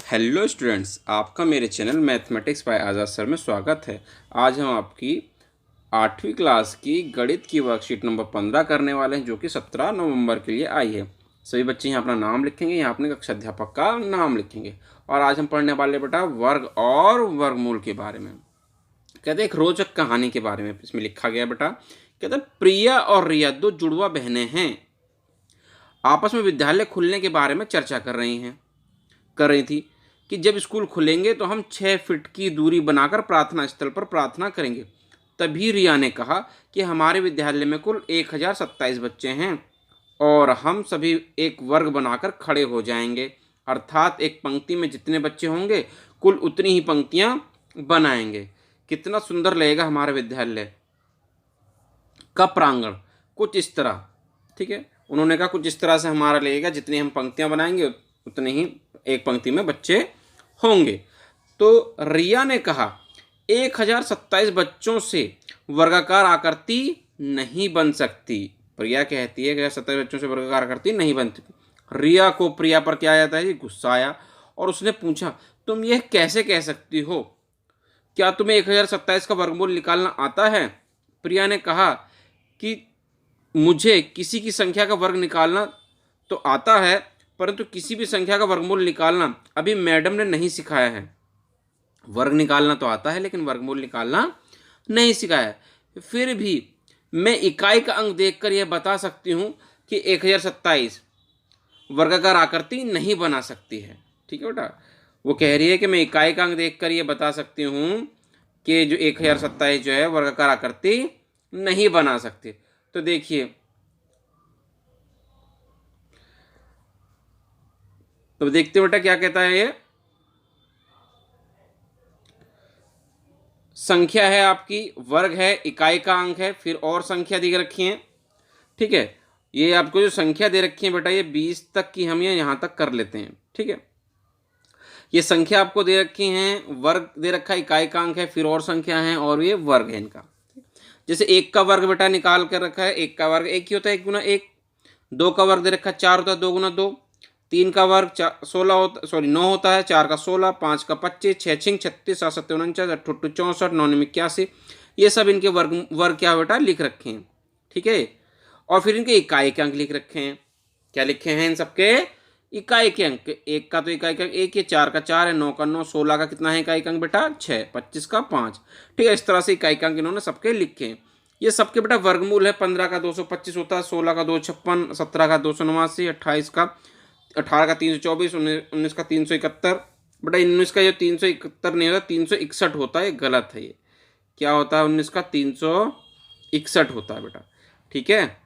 Hello students, आपका मेरे channel mathematics bye आज़ाद sir में स्वागत है। आज हम आपकी 8वीं क्लास की गणित की वर्कशीट नंबर 15 करने वाले हैं, जो कि 17 नवंबर के लिए आई है। सभी बच्चे यहाँ अपना नाम लिखेंगे, यहाँ अपने कक्षाध्यापक का नाम लिखेंगे। और आज हम पढ़ने वाले बेटा वर्ग और वर्गमूल के बारे में। कहते हैं एक रोचक कहानी के बारे में इसमें लिखा गया बेटा। कहते हैं प्रिया और रिया दो जुड़वा बहनें हैं, आपस में विद्यालय खुलने के बारे में चर्चा कर रही थी कि जब स्कूल खुलेंगे तो हम 6 फीट की दूरी बनाकर प्रार्थना स्थल पर प्रार्थना करेंगे। तभी रिया ने कहा कि हमारे विद्यालय में कुल 1027 बच्चे हैं और हम सभी एक वर्ग बनाकर खड़े हो जाएंगे, अर्थात एक पंक्ति में जितने बच्चे होंगे कुल उतनी ही पंक्तियां बनाएंगे। कितना सुंदर लगेगा हमारे विद्यालय का प्रांगण, कुछ इस तरह। ठीक है, उन्होंने कहा कुछ इस तरह से हमारा लगेगा, जितनी हम पंक्तियां बनाएंगे उतने ही एक पंक्ति में बच्चे होंगे। तो रिया ने कहा 1027 बच्चों से वर्गाकार आकृति नहीं बन सकती। प्रिया कहती है कि 27 बच्चों से वर्गाकार आकृति नहीं बनती। रिया को प्रिया पर क्या आता है, गुस्सा आया और उसने पूछा, तुम यह कैसे कह सकती हो? क्या तुम्हें 1027 का वर्गमूल निकालना आता है? प्रिया ने कहा कि मुझे किसी की संख्या का वर्ग निकालना तो आता है, परंतु किसी भी संख्या का वर्गमूल निकालना अभी मैडम ने नहीं सिखाया है। वर्ग निकालना तो आता है लेकिन वर्गमूल निकालना नहीं सिखाया है। फिर भी मैं इकाई का अंक देखकर यह बता सकती हूँ कि 1027 वर्गाकार आकृति नहीं बना सकती है। ठीक है बेटा, वो कह रही है कि मैं इकाई का अंक देखकर यह बता सकती हूँ कि जो 1027 जो है वर्गाकार आकृति नहीं बना सकती। तो देखिए, तो देखते बेटा क्या कहता है। ये संख्या है आपकी, वर्ग है, इकाई का अंक है, फिर और संख्या दी रखी है। ठीक है, ये आपको जो संख्या दे रखी है बेटा, ये 20 तक की हम ये यहां तक कर लेते हैं। ठीक है, ये संख्या आपको दे रखी हैं, वर्ग दे रखा है, इकाई का अंक है, फिर और संख्या है और ये वर्ग है इनका। जैसे 1 का वर्ग बेटा निकाल कर रखा है, 1 का वर्ग 1 ही होता है, 1 गुना 1। 2 का वर्ग दे रखा है 4 होता है, 2 गुना 2। 3 का वर्ग 16 होता 9 होता है, 4 का 16, 5 का 25, 6 छिंग 36, 7 7 49, 8 8 64, 9 9 81। ये सब इनके वर्ग क्या बेटा लिख रखे हैं। ठीक है, और फिर इनके इकाई के अंक लिख रखे हैं। क्या लिखे हैं इन सबके? इकाई के अंक। 1 का तो इकाई का 1 है, 4 का 4 है, 9 का 9, 16 का कितना है इकाई का अंक बेटा? 6, 25 का 5। ठीक है, इस तरह से इकाई का अंक इन्होंने सबके लिखे हैं। ये सबके बेटा वर्गमूल है। 15 का 225 होता है, 16 का 256, 17 का 289, 28 का 18 का 324, 19 का 371। बेटा 19 का जो 371 नहीं होता, 361 होता है, गलत है। ये क्या होता है? 19 का 361 होता है बेटा। ठीक है,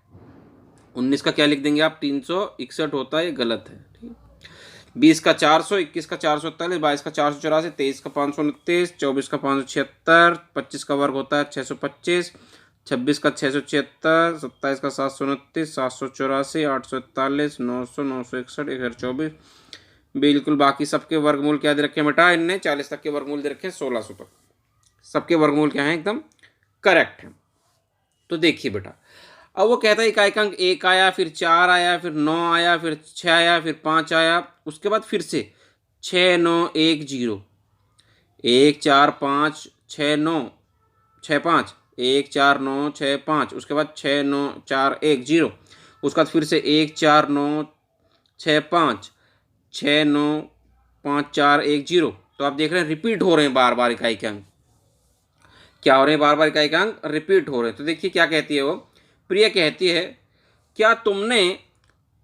19 का क्या लिख देंगे आप? 361 होता है, ये गलत है। ठीक है, 20 का 400, 21 का 441, 22 का 484, 23 का 529, 24 का 576, 25 का वर्ग होता है 625, 26 का 676, 27 का 729, 784, 841, 900, 961, 1024। बिल्कुल, बाकी सबके वर्गमूल क्या दे रखे हैं बेटा? इनने 40 तक के वर्गमूल दे रखे हैं, 1600 तक सबके वर्गमूल क्या है? एकदम करेक्ट है। तो देखिए बेटा, अब वो कहता है इकाई का अंक 1 आया, फिर 4 आया, फिर 9 आया, फिर 6 आया, फिर 5 आया, उसके बाद फिर से 6 9 1 0, 1 4 5 6 9 6 5, 1 4 9 6 5, उसके बाद 6 9 4 1 0, उसके बाद फिर से 1 4 9 6 5, 6 9 5 4 1 0। तो आप देख रहे हैं रिपीट हो रहे हैं बार बार इकाई के अंक। क्या हो रहे हैं? बार बार इकाई के अंक रिपीट हो रहे हैं। तो देखिए क्या कहती है वो। प्रिया कहती है, क्या तुमने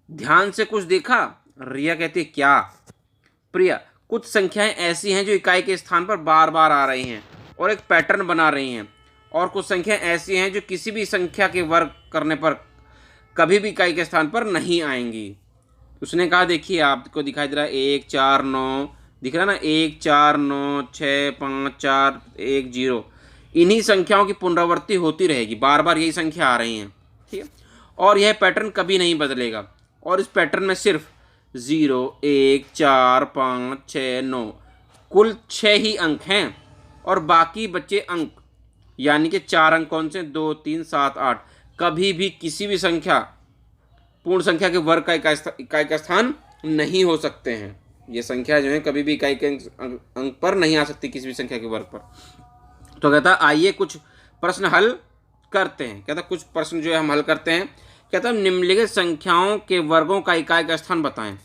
ध्यान से कुछ देखा? रिया कहती है, क्या? प्रिया, कुछ संख्याएं ऐसी हैं जो इकाई के स्थान पर बार बार आ रही हैं और एक पैटर्न बना रही हैं, और कुछ संख्याएं ऐसी हैं जो किसी भी संख्या के वर्ग करने पर कभी भी इकाई के स्थान पर नहीं आएंगी। उसने कहा, देखिए आपको दिखाई दे रहा है 1 4 9, दिख रहा है ना, 1 4 9 6 5 4 1 0। इन्हीं संख्याओं की पुनरावृत्ति होती रहेगी, बार बार यही संख्या आ रही हैं। ठीक है, और यह पैटर्न कभी नहीं बदलेगा। और इस पैटर्न में सिर्फ 0 1 4 5 6 9 कुल 6 ही अंक हैं, और बाकी बचे अंक यानी कि 4 अंक कौन से? 2 3 7 8 कभी भी किसी भी संख्या पूर्ण संख्या के वर्ग का इकाई का स्थान नहीं हो सकते हैं। ये संख्या जो है कभी भी इकाई के अंक पर नहीं आ सकती, किसी भी संख्या के वर्ग पर। तो कहता है आइए कुछ प्रश्न हल करते हैं। कहता कुछ प्रश्न जो है हम हल करते हैं। कहता है निम्नलिखित संख्याओं के वर्गों का इकाई का स्थान बताएं।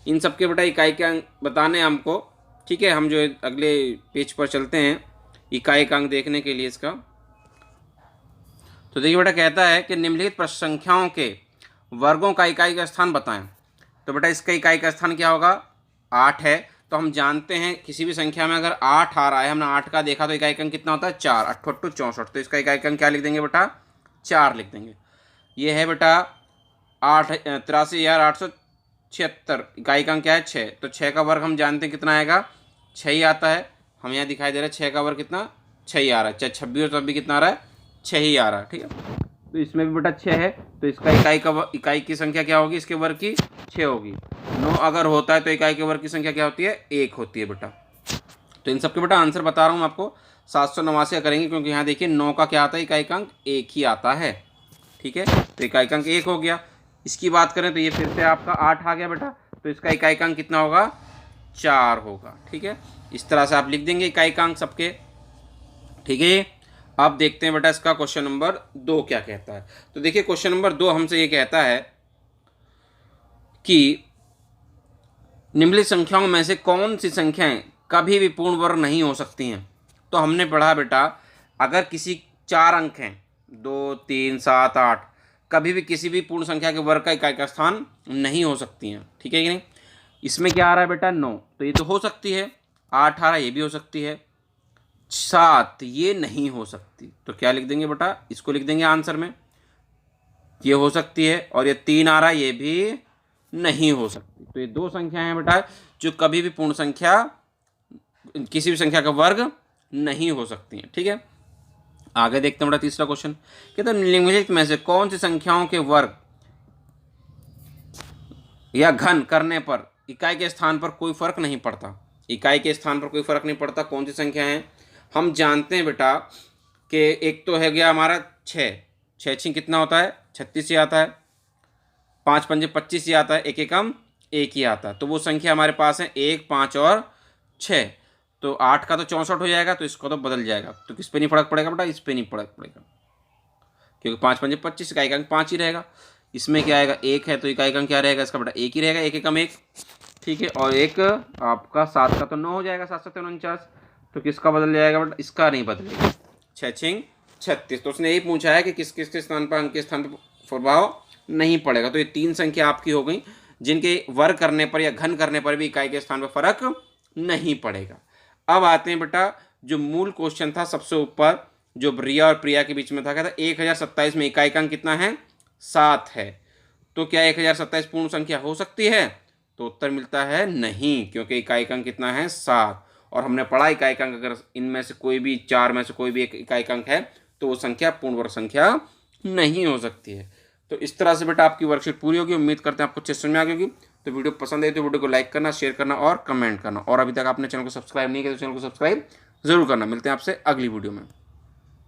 इन सब के बेटा इकाई के अंक बताने हैं हमको। ठीक है, हम जो है अगले पेज पर चलते हैं इकाई का अंक देखने के लिए इसका। तो देखिए बेटा कहता है कि निम्नलिखित संख्याओं के वर्गों का इकाई का स्थान बताएं। तो बेटा इसका इकाई का स्थान क्या होगा, 8 है। तो हम जानते हैं किसी भी संख्या में अगर 8 आ रहा है, हमने 8 का देखा तो इकाई का अंक कितना होता है, 4, 8 8 64। तो इसका इकाई का अंक क्या लिख देंगे बेटा, 4 लिख देंगे। ये है बेटा 83,876, इकाई का अंक क्या है, 6। तो 6 का वर्ग हम जानते हैं कितना आएगा, 6 ही आता है। हम यहाँ दिखाई दे रहा है 6 का वर्ग कितना, 6 ही आ रहा है। चाहे 26 और तब भी कितना आ रहा है, 6 ही आ रहा है। ठीक है, तो इसमें भी बेटा 6 है। तो इसका इकाई की संख्या क्या होगी, इसके वर्ग की 6 होगी। 9 अगर होता है तो इकाई के वर्ग की संख्या क्या होती है, 1 होती है बेटा। तो इन सबके बेटा आंसर बता रहा हूँ आपको, 789 करेंगे, क्योंकि यहाँ देखिए 9 का क्या आता है, इकाई का अंक 1 ही आता है। ठीक है, तो इकाई का अंक 1 हो गया। इसकी बात करें तो ये फिर से आपका 8 आ गया बेटा। तो इसका इकाई का अंक कितना होगा, 4 होगा। ठीक है, इस तरह से आप लिख देंगे इकाई का अंक सबके। ठीक है, अब देखते हैं बेटा इसका क्वेश्चन नंबर 2 क्या कहता है। तो देखिए क्वेश्चन नंबर 2 हमसे ये कहता है कि निम्नलिखित संख्याओं में से कौन सी संख्याएं कभी भी पूर्ण वर्ग नहीं हो सकती हैं। तो हमने पढ़ा बेटा अगर किसी 4 अंक हैं, 2 3 7 8, कभी भी किसी भी पूर्ण संख्या के वर्ग का इकाई का स्थान नहीं हो सकती हैं। ठीक है कि नहीं। इसमें क्या आ रहा है बेटा, 9, तो ये तो हो सकती है। 8 आ रहा है, ये भी हो सकती है। 7 ये नहीं हो सकती। तो क्या लिख देंगे बेटा, इसको लिख देंगे आंसर में, ये हो सकती है। और ये 3 आ रहा है, ये भी नहीं हो सकती। तो ये 2 संख्याएं हैं बेटा जो कभी भी पूर्ण संख्या, किसी भी संख्या का वर्ग नहीं हो सकती हैं। ठीक है, आगे देखते हैं बेटा तीसरा क्वेश्चन। कहते हैं निम्नलिखित में से कौन सी संख्याओं के वर्ग या घन करने पर इकाई के स्थान पर कोई फर्क नहीं पड़ता। इकाई के स्थान पर कोई फर्क नहीं पड़ता, कौन सी संख्या है। हम जानते हैं बेटा कि एक तो है गया हमारा 6, 6 6 कितना होता है, 36 ही आता है। 5 5 25 ही आता है। एक एकम 1 ही आता है। तो वो संख्या हमारे पास है 1 5 और 6। तो 8 का तो 64 हो जाएगा, तो इसको तो बदल जाएगा। तो किस पे नहीं फर्क पड़ेगा बेटा, इस पे नहीं फर्क पड़ेगा, क्योंकि 5 5 25, इकाई का अंक 5 ही रहेगा। इसमें क्या आएगा, 1 है तो इकाई का अंक क्या रहेगा इसका बेटा, 1 ही रहेगा। एक एकम 1। ठीक है, और एक आपका 7 का तो 9 हो जाएगा, 7 7 49। तो किसका बदल जाएगा बेटा, इसका नहीं बदलेगा। 6 6 36। तो उसने यही पूछा है कि किस किस के स्थान पर, अंक के स्थान पर प्रभाव नहीं पड़ेगा। तो ये 3 संख्या आपकी हो गई जिनके वर्ग करने पर या घन करने पर भी इकाई के स्थान पर फर्क नहीं पड़ेगा। अब आते हैं बेटा जो मूल क्वेश्चन था सबसे ऊपर, जो रिया और प्रिया के बीच में था। कहता 1027 में इकाई का अंक कितना है, 7 है। तो क्या 1027 पूर्ण संख्या हो सकती है। तो उत्तर मिलता है नहीं, क्योंकि इकाई का अंक कितना है, 7। और हमने पढ़ा इकाई का अंक अगर इनमें से कोई भी 4 में से कोई भी एक इकाई का अंक है तो वो संख्या पूर्ण वर्ग संख्या नहीं हो सकती है। तो इस तरह से बेटा आपकी वर्कशीट पूरी होगी। उम्मीद करते हैं आपको अच्छे समझ में आ गई होगी। तो वीडियो पसंद आई तो वीडियो को लाइक करना, शेयर करना और कमेंट करना। और अभी तक आपने चैनल को सब्सक्राइब नहीं किया तो चैनल को सब्सक्राइब जरूर करना। मिलते हैं आपसे अगली वीडियो में।